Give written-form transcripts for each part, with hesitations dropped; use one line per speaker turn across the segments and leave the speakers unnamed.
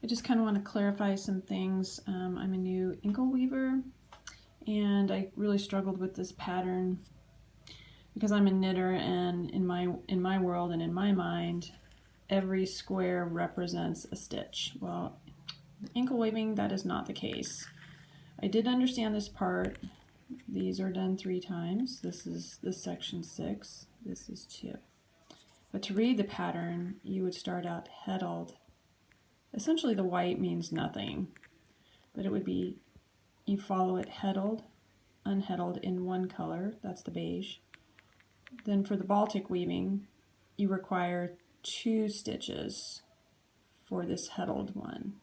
I just kind of want to clarify some things. I'm a new ankle weaver, and I really struggled with this pattern because I'm a knitter, and in my world and in my mind, every square represents a stitch. Well, ankle weaving, that is not the case. I did understand this part. These are done 3 times. This is this section 6. This is 2. But to read the pattern, you would start out heddled. Essentially, the white means nothing, but it would be, you follow it heddled, unheddled in one color, that's the beige. Then for the Baltic weaving, you require 2 stitches for this heddled one.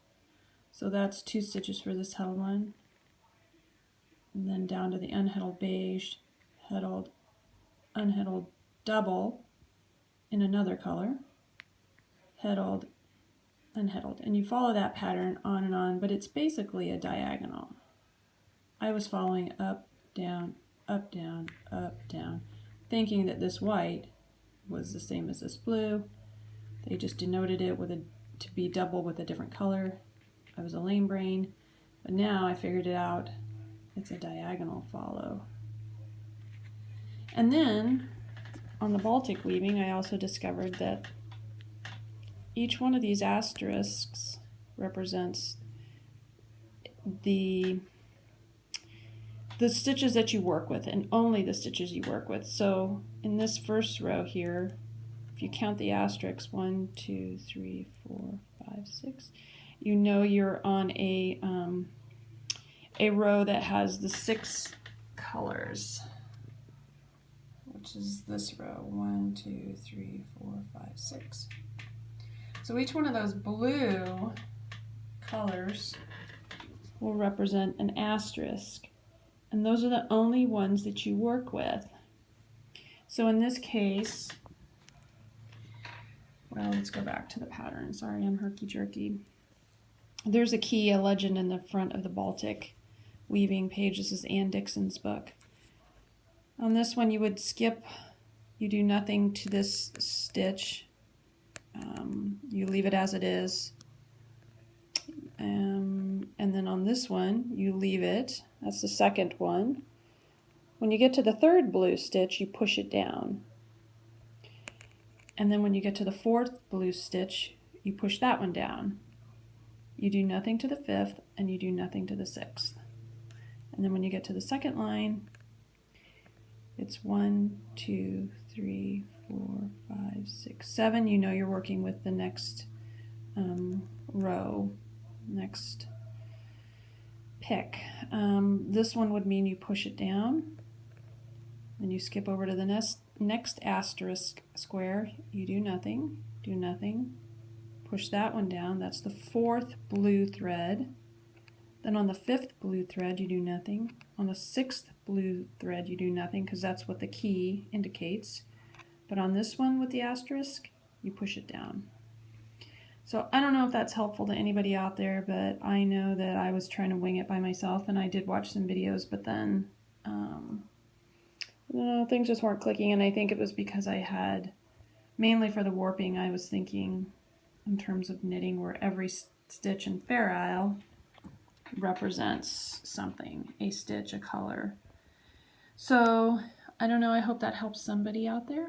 So that's 2 stitches for this heddled one, and then down to the unheddled beige, heddled, unheddled double in another color, heddled, unheddled, and you follow that pattern on, but it's basically a diagonal. I was following up, down, up, down, up, down, thinking that this white was the same as this blue. They just denoted it with to be double with a different color. I was a lame brain, but now I figured it out. It's a diagonal follow. And then on the Baltic weaving, I also discovered that each one of these asterisks represents the stitches that you work with, and only the stitches you work with. So in this first row here, if you count the asterisks, 1, 2, 3, 4, 5, 6, you know you're on a row that has the 6 colors, which is this row, 1, 2, 3, 4, 5, 6. So each one of those blue colors will represent an asterisk, and those are the only ones that you work with. So in this case, well, let's go back to the pattern. Sorry, I'm herky-jerky. There's a key, a legend in the front of the Baltic weaving page. This is Ann Dixon's book. On this one, you would skip, you do nothing to this stitch. You leave it as it is. And then on this one, you leave it. That's the second one. When you get to the third blue stitch, you push it down. And then when you get to the fourth blue stitch, you push that one down. You do nothing to the fifth, and you do nothing to the sixth. And then when you get to the second line, it's 1, 2, 3, 4, 5, 6, 7. You know you're working with the next row, next pick. This one would mean you push it down, then you skip over to the next asterisk square. You do nothing, push that one down. That's the fourth blue thread. Then on the fifth blue thread, you do nothing. On the sixth blue thread, you do nothing, because that's what the key indicates. But on this one with the asterisk, you push it down. So I don't know if that's helpful to anybody out there, but I know that I was trying to wing it by myself, and I did watch some videos, but then things just weren't clicking, and I think it was because I had, mainly for the warping, I was thinking in terms of knitting where every stitch in Fair Isle represents something, a stitch, a color. So I don't know, I hope that helps somebody out there.